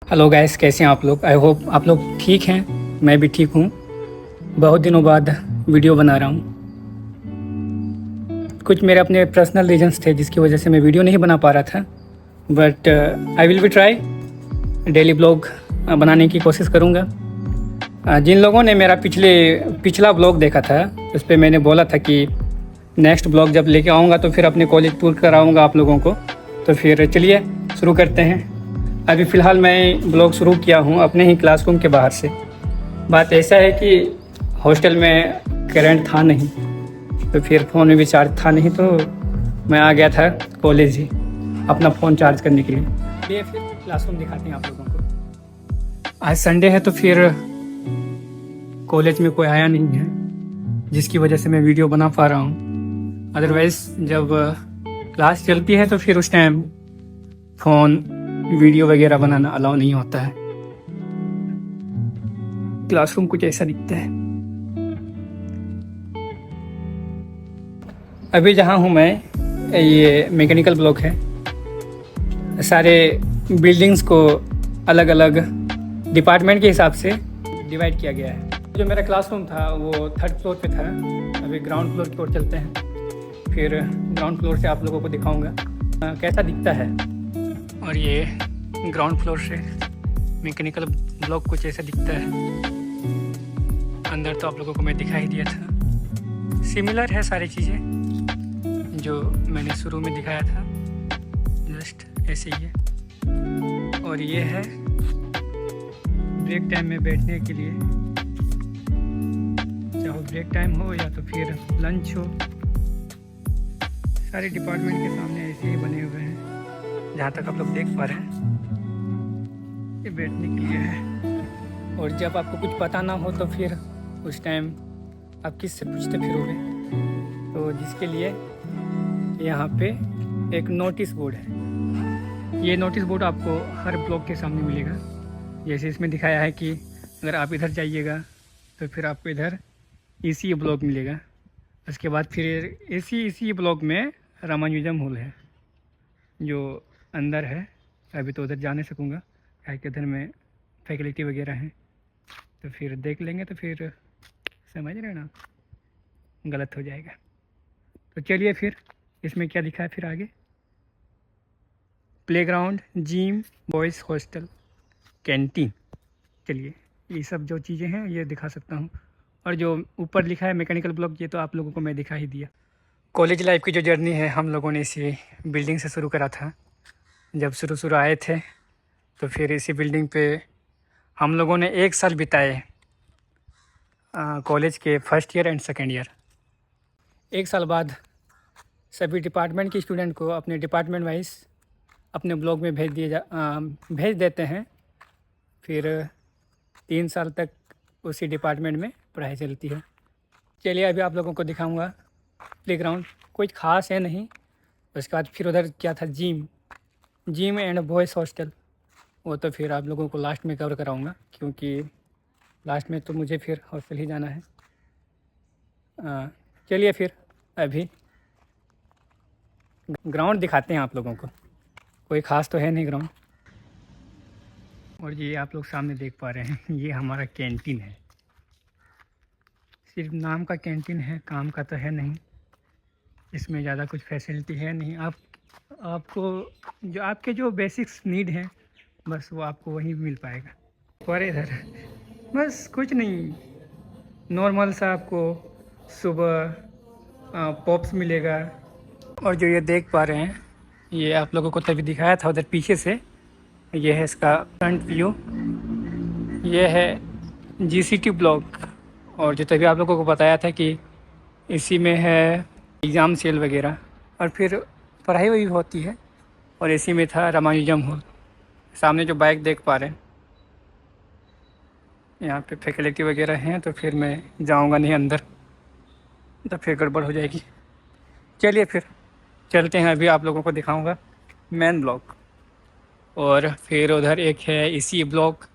Hello guys, कैसे हैं आप लोग। आई होप आप लोग ठीक हैं। मैं भी ठीक हूँ। बहुत दिनों बाद वीडियो बना रहा हूँ। कुछ मेरे अपने पर्सनल रीजंस थे जिसकी वजह से मैं वीडियो नहीं बना पा रहा था। But I will be try daily blog बनाने की कोशिश करूँगा। जिन लोगों ने मेरा पिछला ब्लॉग देखा था उस पर मैंने बोला था कि नेक्स्ट ब्लॉग जब लेके आऊँगा तो फिर अपने कॉलेज टूर कराऊँगा आप लोगों को। तो फिर चलिए शुरू करते हैं। अभी फ़िलहाल मैं ब्लॉग शुरू किया हूँ अपने ही क्लासरूम के बाहर से। बात ऐसा है कि हॉस्टल में करंट था नहीं, तो फिर फ़ोन में भी चार्ज था नहीं, तो मैं आ गया था कॉलेज ही अपना फ़ोन चार्ज करने के लिए। फिर क्लासरूम दिखाते हैं आप लोगों को। आज संडे है तो फिर कॉलेज में कोई आया नहीं है, जिसकी वजह से मैं वीडियो बना पा रहा हूँ। अदरवाइज़ जब क्लास चलती है तो फिर उस टाइम फ़ोन वीडियो वगैरह बनाना अलाउ नहीं होता है। क्लासरूम कुछ ऐसा दिखता है। अभी जहाँ हूँ मैं, ये मैकेनिकल ब्लॉक है। सारे बिल्डिंग्स को अलग अलग डिपार्टमेंट के हिसाब से डिवाइड किया गया है। जो मेरा क्लासरूम था वो 3rd फ्लोर पे था। अभी ग्राउंड फ्लोर की ओर चलते हैं, फिर ग्राउंड फ्लोर से आप लोगों को दिखाऊंगा कैसा दिखता है। और ये ग्राउंड फ्लोर से मैकेनिकल ब्लॉक कुछ ऐसा दिखता है। अंदर तो आप लोगों को मैं दिखा ही दिया था। सिमिलर है सारी चीज़ें जो मैंने शुरू में दिखाया था, जस्ट ऐसे ही है। और ये है ब्रेक टाइम में बैठने के लिए, चाहे ब्रेक टाइम हो या तो फिर लंच हो। सारे डिपार्टमेंट के सामने ऐसे ही बने हुए हैं। जहाँ तक आप लोग देख पा रहे हैं ये बैठने के लिए है। और जब आपको कुछ पता ना हो तो फिर उस टाइम आप किससे पूछते फिरोगे, तो जिसके लिए यहाँ पे एक नोटिस बोर्ड है। ये नोटिस बोर्ड आपको हर ब्लॉक के सामने मिलेगा। जैसे इसमें दिखाया है कि अगर आप इधर जाइएगा तो फिर आपको इधर इसी ब्लॉक मिलेगा। उसके बाद फिर इसी ब्लॉक में रामानुजम हॉल है जो अंदर है। अभी तो उधर जा नहीं सकूँगा, क्या कि उधर में फैकल्टी वगैरह हैं, तो फिर देख लेंगे तो फिर समझ रहे ना, गलत हो जाएगा। तो चलिए फिर इसमें क्या लिखा है फिर आगे। Playground, gym, boys hostel, canteen. चलिए ये सब जो चीज़ें हैं ये दिखा सकता हूँ। और जो ऊपर लिखा है मैकेनिकल ब्लॉक, ये तो आप लोगों को मैं दिखा ही दिया। कॉलेज लाइफ की जो जर्नी है हम लोगों ने इसी बिल्डिंग से शुरू करा था। जब शुरू आए थे तो फिर इसी बिल्डिंग पे हम लोगों ने 1 साल बिताए कॉलेज के first year and second year. 1 साल बाद सभी डिपार्टमेंट के स्टूडेंट को अपने डिपार्टमेंट वाइज अपने ब्लॉक में भेज देते हैं। फिर 3 साल तक उसी डिपार्टमेंट में पढ़ाई चलती है। चलिए अभी आप लोगों को दिखाऊंगा प्लेग्राउंड। कुछ खास है नहीं। उसके बाद फिर उधर क्या था, जिम एंड बॉयज़ हॉस्टल। वो तो फिर आप लोगों को लास्ट में कवर कराऊंगा, क्योंकि लास्ट में तो मुझे फिर हॉस्टल ही जाना है। चलिए फिर अभी ग्राउंड दिखाते हैं आप लोगों को। कोई ख़ास तो है नहीं ग्राउंड। और ये आप लोग सामने देख पा रहे हैं, ये हमारा कैंटीन है। सिर्फ नाम का कैंटीन है, काम का तो है नहीं। इसमें ज़्यादा कुछ फैसिलिटी है नहीं। आपको जो आपके जो बेसिक्स नीड हैं बस वो आपको वहीं मिल पाएगा। और इधर बस कुछ नहीं, नॉर्मल सा आपको सुबह पॉप्स मिलेगा। और जो ये देख पा रहे हैं, ये आप लोगों को तभी दिखाया था उधर पीछे से। ये है इसका फ्रंट व्यू। ये है जीसीटी ब्लॉक। और जो तभी आप लोगों को बताया था कि इसी में है एग्ज़ाम सेल वगैरह, और फिर पढ़ाई वही होती है। और इसी में था रामानुजम हॉल। सामने जो बाइक देख पा रहे हैं, यहाँ पे फैकल्टी वगैरह हैं, तो फिर मैं जाऊँगा नहीं अंदर, तो फिर गड़बड़ हो जाएगी। चलिए फिर चलते हैं। अभी आप लोगों को दिखाऊंगा मेन ब्लॉक, और फिर उधर एक है इसी ब्लॉक।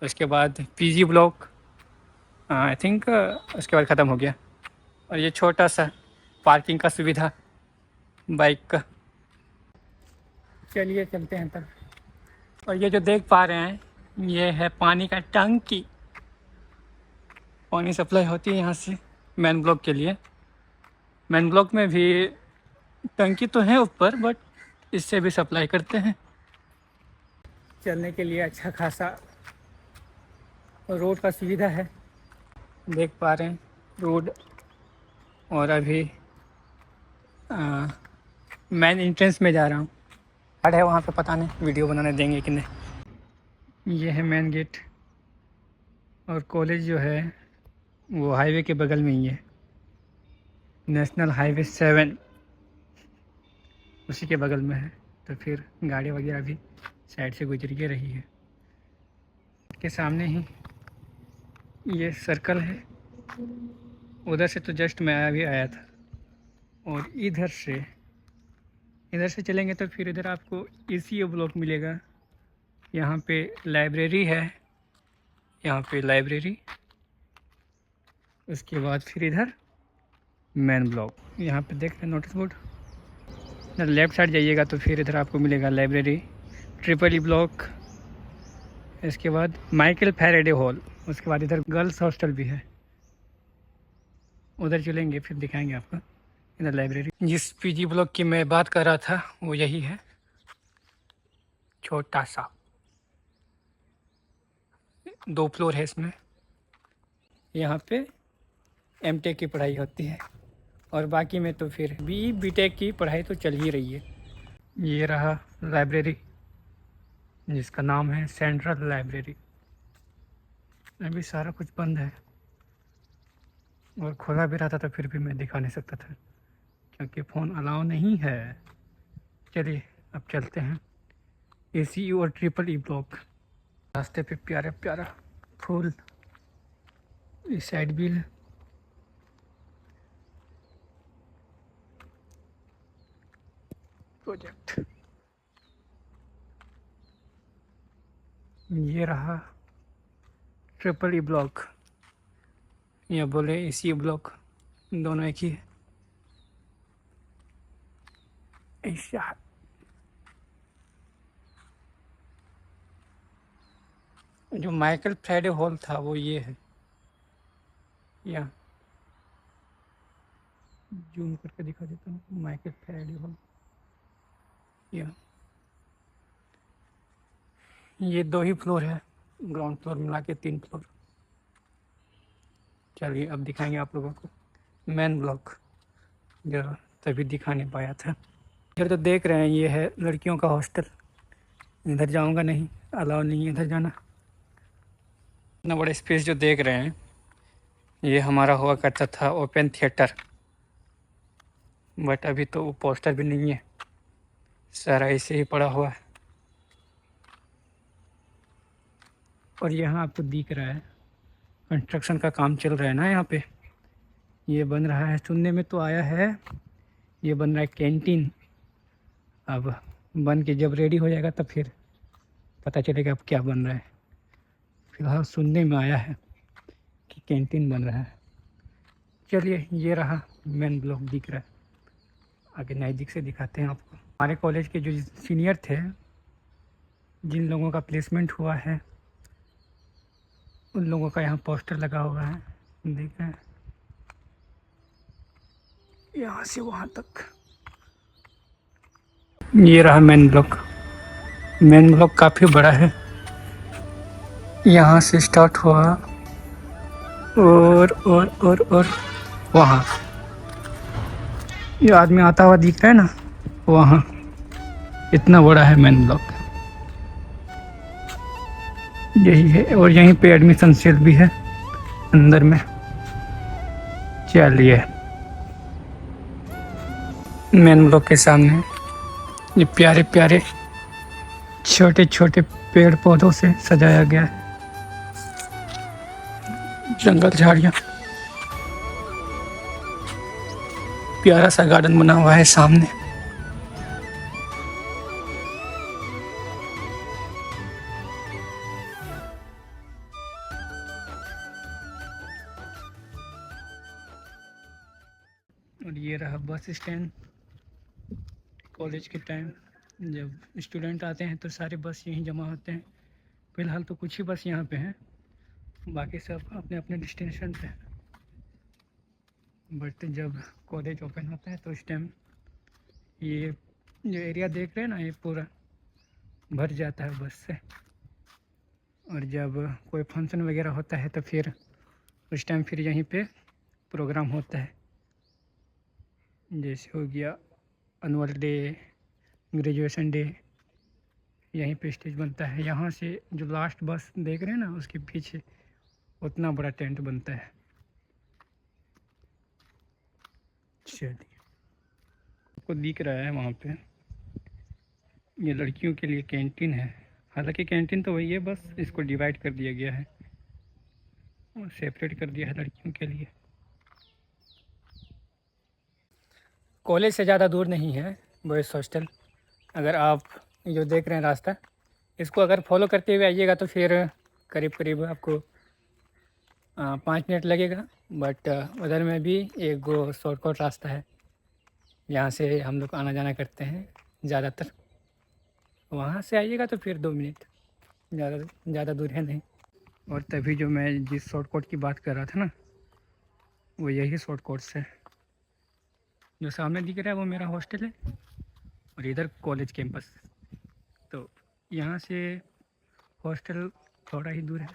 उसके बाद पीजी ब्लॉक, आई थिंक उसके बाद ख़त्म हो गया। और ये छोटा सा पार्किंग का सुविधा बाइक का। चलिए चलते हैं तब। और ये जो देख पा रहे हैं ये है पानी का टंकी। पानी सप्लाई होती है यहाँ से मेन ब्लॉक के लिए। मेन ब्लॉक में भी टंकी तो है ऊपर, बट इससे भी सप्लाई करते हैं। चलने के लिए अच्छा खासा रोड का सुविधा है, देख पा रहे हैं रोड। और अभी मेन एंट्रेंस में जा रहा हूँ। गार्ड है वहाँ पे, पता नहीं वीडियो बनाने देंगे कि नहीं। ये है मेन गेट। और कॉलेज जो है वो हाईवे के बगल में ही है, नेशनल हाईवे 7 उसी के बगल में है। तो फिर गाड़ी वगैरह भी साइड से गुजर के रही है। के सामने ही ये सर्कल है, उधर से तो जस्ट मैं अभी आया था। और इधर से चलेंगे तो फिर इधर आपको ECU ब्लॉक मिलेगा। यहाँ पे लाइब्रेरी है, यहाँ पे लाइब्रेरी। उसके बाद फिर इधर मेन ब्लॉक। यहाँ पे देख रहे हैं नोटिस बोर्ड। इधर लेफ़्ट साइड जाइएगा तो फिर इधर आपको मिलेगा लाइब्रेरी, EEE ब्लॉक। इसके बाद माइकल फैराडे हॉल। उसके बाद इधर गर्ल्स हॉस्टल भी है, उधर चलेंगे फिर दिखाएंगे आपको। इधर लाइब्रेरी। जिस PG ब्लॉक की मैं बात कर रहा था वो यही है, छोटा सा 2 फ्लोर है इसमें। यहाँ पे MTech की पढ़ाई होती है और बाकी में तो फिर BTech की पढ़ाई तो चल ही रही है। ये रहा लाइब्रेरी जिसका नाम है सेंट्रल लाइब्रेरी। अभी सारा कुछ बंद है, और खुला भी रहता तो फिर भी मैं दिखा नहीं सकता था क्योंकि फ़ोन अलाउ नहीं है। चलिए अब चलते हैं ECU और EEE ब्लॉक। रास्ते पे प्यारा प्यारा फूल, इस साइड भी है। प्रोजेक्ट ये रहा EEE ब्लॉक, या बोले ECU ब्लॉक, दोनों एक ही है। ऐसा जो माइकल फैराडे हॉल था वो ये है, या जूम करके दिखा देता हूँ। माइकल फैराडे हॉल, या ये 2 ही फ्लोर है, ग्राउंड फ्लोर मिला के 3 फ्लोर। चलिए अब दिखाएंगे आप लोगों को मेन ब्लॉक, जो तभी दिखा नहीं पाया था। इधर तो देख रहे हैं ये है लड़कियों का हॉस्टल। इधर जाऊंगा नहीं, अलाउ नहीं है इधर जाना। इतना बड़ा स्पेस जो देख रहे हैं ये हमारा हुआ करता था ओपन थिएटर, बट अभी तो वो पोस्टर भी नहीं है, सारा ऐसे ही पड़ा हुआ है। और यहाँ आपको दिख रहा है कंस्ट्रक्शन का काम चल रहा है ना यहाँ पे। ये बन रहा है, सुनने में तो आया है ये बन रहा है कैंटीन। अब बन के जब रेडी हो जाएगा तब फिर पता चलेगा अब क्या बन रहा है। फिलहाल सुनने में आया है कि कैंटीन बन रहा है। चलिए ये रहा मेन ब्लॉक दिख रहा है, आगे नज़दीक से दिखाते हैं आपको। हमारे कॉलेज के जो सीनियर थे, जिन लोगों का प्लेसमेंट हुआ है, उन लोगों का यहाँ पोस्टर लगा हुआ है, देख रहे हैं, यहाँ से वहाँ तक। ये रहा मेन ब्लॉक। मेन ब्लॉक काफ़ी बड़ा है, यहाँ से स्टार्ट हुआ और वहाँ ये आदमी आता हुआ दिख रहा है ना, वहाँ इतना बड़ा है मेन ब्लॉक, यही है। और यहीं पे एडमिशन सेल भी है अंदर में। चलिए मेन ब्लॉक के सामने ये प्यारे प्यारे छोटे छोटे पेड़ पौधों से सजाया गया है, जंगल झाड़ियाँ, प्यारा सा गार्डन बना हुआ है सामने। और ये रहा बस स्टैंड कॉलेज के टाइम जब स्टूडेंट आते हैं तो सारे बस यहीं जमा होते हैं। फ़िलहाल तो कुछ ही बस यहाँ पे हैं, बाकी सब अपने अपने डेस्टिनेशन पे हैं। बट जब कॉलेज ओपन होता है तो उस टाइम ये जो एरिया देख रहे हैं ना, ये पूरा भर जाता है बस से। और जब कोई फंक्शन वगैरह होता है तो फिर उस टाइम फिर यहीं पे प्रोग्राम होता है। जैसे हो गया एनुअल डे, ग्रेजुएशन डे, यहीं पे स्टेज बनता है। यहाँ से जो लास्ट बस देख रहे हैं ना, उसके पीछे उतना बड़ा टेंट बनता है। चलिए, आपको दिख रहा है वहाँ पे ये लड़कियों के लिए कैंटीन है। हालांकि कैंटीन तो वही है, बस इसको डिवाइड कर दिया गया है और सेपरेट कर दिया है लड़कियों के लिए। कॉलेज से ज़्यादा दूर नहीं है बॉयज़ हॉस्टल। अगर आप जो देख रहे हैं रास्ता, इसको अगर फॉलो करते हुए आइएगा तो फिर करीब करीब आपको 5 मिनट लगेगा। बट उधर में भी एक वो शॉर्टकट रास्ता है, यहाँ से हम लोग आना जाना करते हैं ज़्यादातर। वहाँ से आइएगा तो फिर 2 मिनट, ज़्यादा दूर है नहीं। और तभी जो मैं जिस शॉर्टकट की बात कर रहा था ना, वो यही शॉर्टकट है। जो सामने दिख रहा है वो मेरा हॉस्टल है और इधर कॉलेज कैंपस। तो यहाँ से हॉस्टल थोड़ा ही दूर है,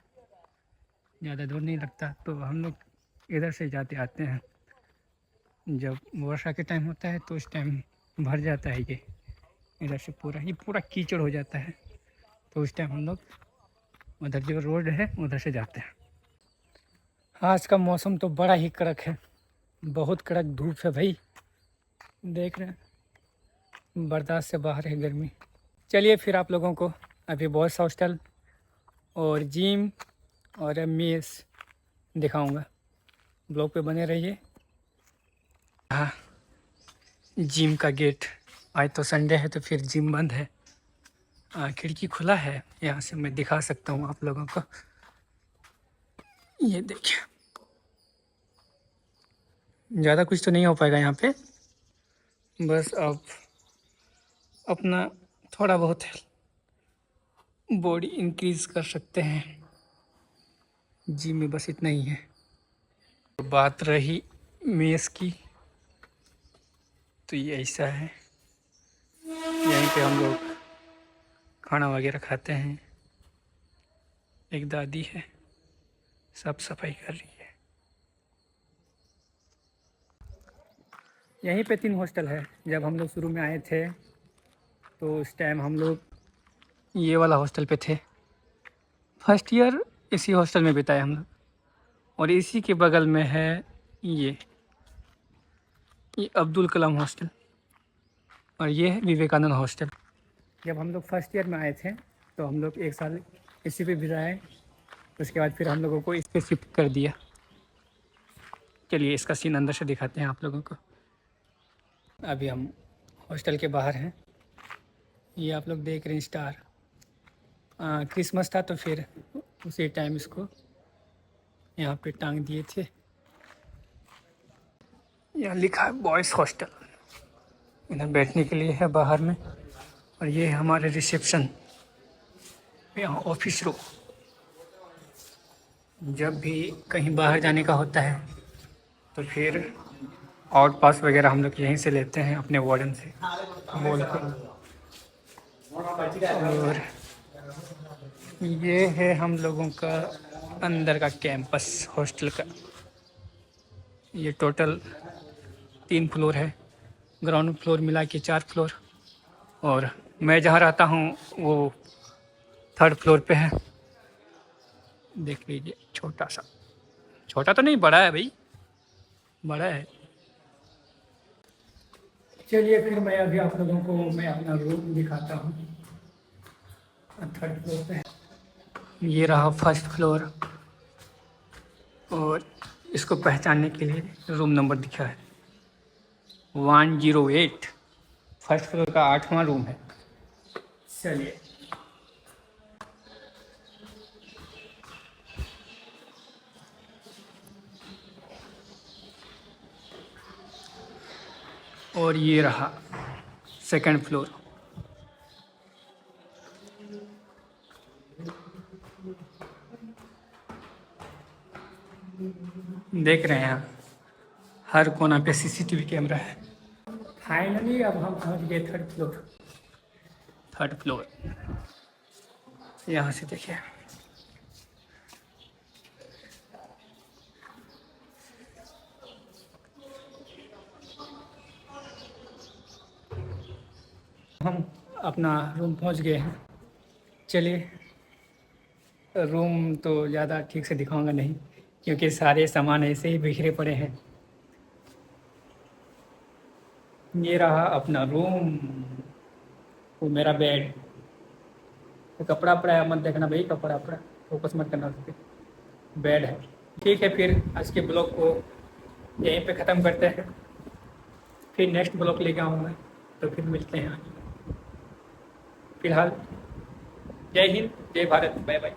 ज़्यादा दूर नहीं लगता। तो हम लोग इधर से जाते आते हैं। जब वर्षा के टाइम होता है तो उस टाइम भर जाता है ये, इधर से पूरा कीचड़ हो जाता है। तो उस टाइम हम लोग उधर जो रोड है उधर से जाते हैं। आज का मौसम तो बड़ा ही कड़क है, बहुत कड़क धूप है भाई, देख रहे हैं, बर्दाश्त से बाहर है गर्मी। चलिए फिर आप लोगों को अभी बॉयज़ हॉस्टल और जिम और मेस दिखाऊंगा, ब्लॉग पे बने रहिए। हाँ, जिम का गेट, आज तो संडे है तो फिर जिम बंद है। खिड़की खुला है, यहाँ से मैं दिखा सकता हूँ आप लोगों को। ये देखिए, ज़्यादा कुछ तो नहीं हो पाएगा यहाँ पे, बस आप अपना थोड़ा बहुत बॉडी इंक्रीज कर सकते हैं। जिम में बस इतना ही है। बात रही मेस की, तो ये ऐसा है, यहीं पे हम लोग खाना वगैरह खाते हैं। एक दादी है, साफ सफाई कर रही है। यहीं पे 3 हॉस्टल है। जब हम लोग शुरू में आए थे तो उस टाइम हम लोग ये वाला हॉस्टल पे थे। फर्स्ट ईयर इसी हॉस्टल में बिताए हम लोग। और इसी के बगल में है ये अब्दुल कलाम हॉस्टल और ये है विवेकानंद हॉस्टल। जब हम लोग फर्स्ट ईयर में आए थे तो हम लोग 1 साल इसी पे बिताए, उसके बाद फिर हम लोगों को इस पे शिफ्ट कर दिया। चलिए इसका सीन अंदर से दिखाते हैं आप लोगों को। अभी हम हॉस्टल के बाहर हैं। ये आप लोग देख रहे हैं स्टार, क्रिसमस था तो फिर उसी टाइम इसको यहाँ पे टांग दिए थे। यहाँ लिखा है बॉयज़ हॉस्टल, इधर बैठने के लिए है बाहर में। और ये है हमारे रिसेप्शन, यहाँ ऑफिस रूम। जब भी कहीं बाहर जाने का होता है तो फिर आउट पास वगैरह हम लोग यहीं से लेते हैं अपने वार्डन से बोल कर। और ये है हम लोगों का अंदर का कैंपस हॉस्टल का। ये टोटल 3 फ्लोर है, ग्राउंड फ्लोर मिला के 4 फ्लोर। और मैं जहाँ रहता हूँ वो 3rd फ्लोर पे है। देख लीजिए, छोटा सा, छोटा तो नहीं, बड़ा है भाई, बड़ा है। चलिए फिर मैं अभी आप लोगों को मैं अपना रूम दिखाता हूँ। 3rd फ्लोर पे ये रहा 1st फ्लोर। और इसको पहचानने के लिए रूम नंबर दिखा है 108, 1st फ्लोर का 8वां रूम है। चलिए, और ये रहा 2nd फ्लोर। देख रहे हैं आप, हर कोना पे सीसीटीवी कैमरा है। फाइनली अब हम पहुंच गए थर्ड फ्लोर। यहाँ से देखिए, हम अपना रूम पहुंच गए हैं। चलिए, रूम तो ज़्यादा ठीक से दिखाऊंगा नहीं, क्योंकि सारे सामान ऐसे ही बिखरे पड़े हैं। ये रहा अपना रूम, वो मेरा बेड। तो कपड़ा पड़ा है, मत देखना भाई, कपड़ा पड़ा, फोकस मत करना उस पर। बेड है। ठीक है, फिर आज के ब्लॉग को यहीं पे ख़त्म करते हैं। फिर नेक्स्ट ब्लॉग लेके आऊँगा, तो फिर मिलते हैं। फिलहाल जय हिंद, जय भारत, बाय बाय।